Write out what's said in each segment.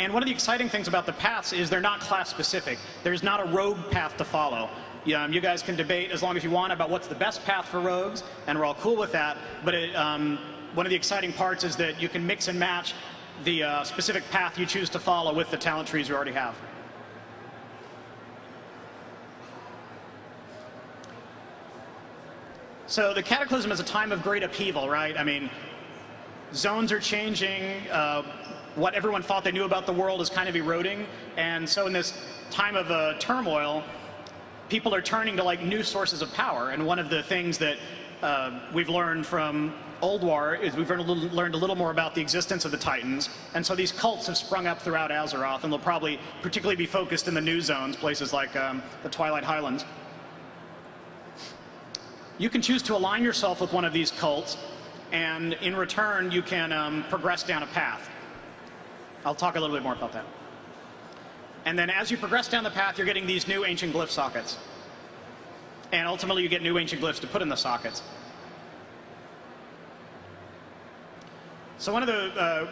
And one of the exciting things about the paths is they're not class specific. There's not a rogue path to follow. You guys can debate as long as you want about what's the best path for rogues, and we're all cool with that. But one of the exciting parts is that you can mix and match the specific path you choose to follow with the talent trees you already have. So the Cataclysm is a time of great upheaval, right? I mean, zones are changing. What everyone thought they knew about the world is kind of eroding. And so in this time of turmoil, people are turning to like new sources of power. And one of the things that we've learned from Old War is we've learned a little more about the existence of the Titans. And so these cults have sprung up throughout Azeroth, and they'll probably particularly be focused in the new zones, places like the Twilight Highlands. You can choose to align yourself with one of these cults, and in return, you can progress down a path. I'll talk a little bit more about that. And then as you progress down the path, you're getting these new ancient glyph sockets. And ultimately, you get new ancient glyphs to put in the sockets. So one of the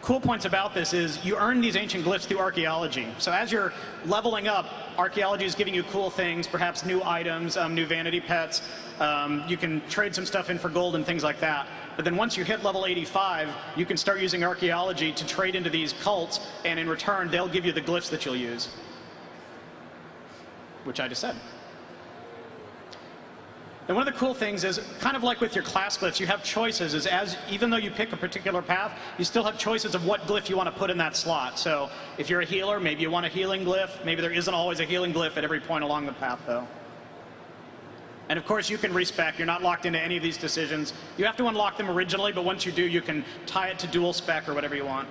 cool points about this is you earn these ancient glyphs through archaeology. So as you're leveling up, archaeology is giving you cool things, perhaps new items, new vanity pets. You can trade some stuff in for gold and things like that. But then once you hit level 85, you can start using archaeology to trade into these cults, and in return, they'll give you the glyphs that you'll use, which I just said. And one of the cool things is, kind of like with your class glyphs, you have choices. Even though you pick a particular path, you still have choices of what glyph you want to put in that slot. So if you're a healer, maybe you want a healing glyph. Maybe there isn't always a healing glyph at every point along the path, though. And of course, you can respec. You're not locked into any of these decisions. You have to unlock them originally, but once you do, you can tie it to dual spec or whatever you want.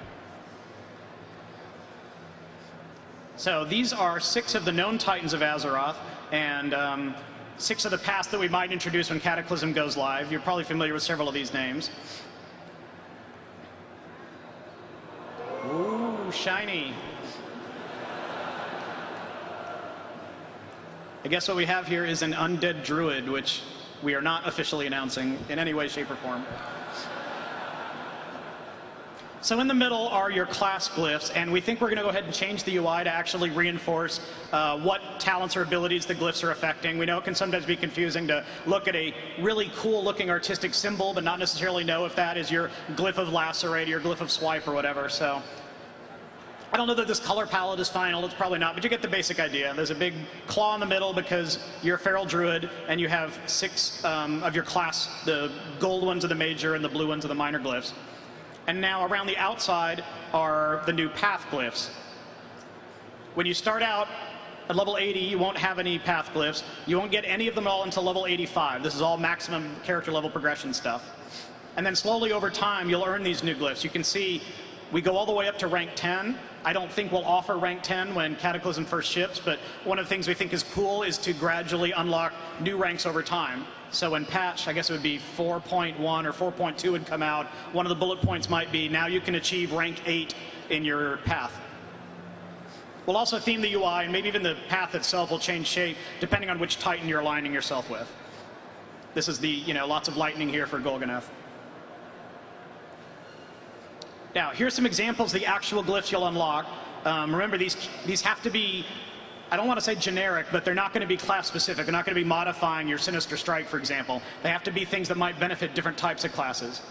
So these are 6 of the known Titans of Azeroth, and 6 of the paths that we might introduce when Cataclysm goes live. You're probably familiar with several of these names. Ooh, shiny. I guess what we have here is an undead druid, which we are not officially announcing in any way, shape, or form. So in the middle are your class glyphs, and we think we're going to go ahead and change the UI to actually reinforce what talents or abilities the glyphs are affecting. We know it can sometimes be confusing to look at a really cool-looking artistic symbol, but not necessarily know if that is your glyph of lacerate or your glyph of swipe or whatever. So I don't know that this color palette is final. It's probably not, but you get the basic idea. There's a big claw in the middle because you're a feral druid, and you have 6 of your class. The gold ones are the major, and the blue ones are the minor glyphs. And now around the outside are the new path glyphs. When you start out at level 80, you won't have any path glyphs. You won't get any of them all until level 85. This is all maximum character level progression stuff. And then slowly over time, you'll earn these new glyphs. You can see we go all the way up to rank 10. I don't think we'll offer rank 10 when Cataclysm first ships, but one of the things we think is cool is to gradually unlock new ranks over time. So when patch, I guess it would be 4.1 or 4.2 would come out, one of the bullet points might be now you can achieve rank 8 in your path. We'll also theme the UI, and maybe even the path itself will change shape depending on which Titan you're aligning yourself with. This is the, lots of lightning here for Golganath. Now, here's some examples of the actual glyphs you'll unlock. Remember, these have to be, I don't want to say generic, but they're not going to be class specific. They're not going to be modifying your Sinister Strike, for example. They have to be things that might benefit different types of classes.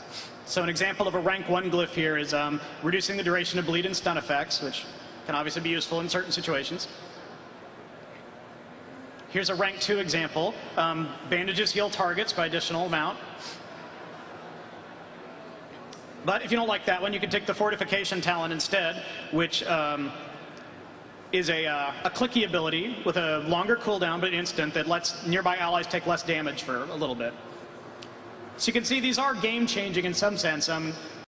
So an example of a rank 1 glyph here is reducing the duration of bleed and stun effects, which can obviously be useful in certain situations. Here's a rank 2 example. Bandages heal targets by additional amount. But if you don't like that one, you can take the Fortification talent instead, which is a clicky ability with a longer cooldown but instant that lets nearby allies take less damage for a little bit. So you can see these are game-changing in some sense.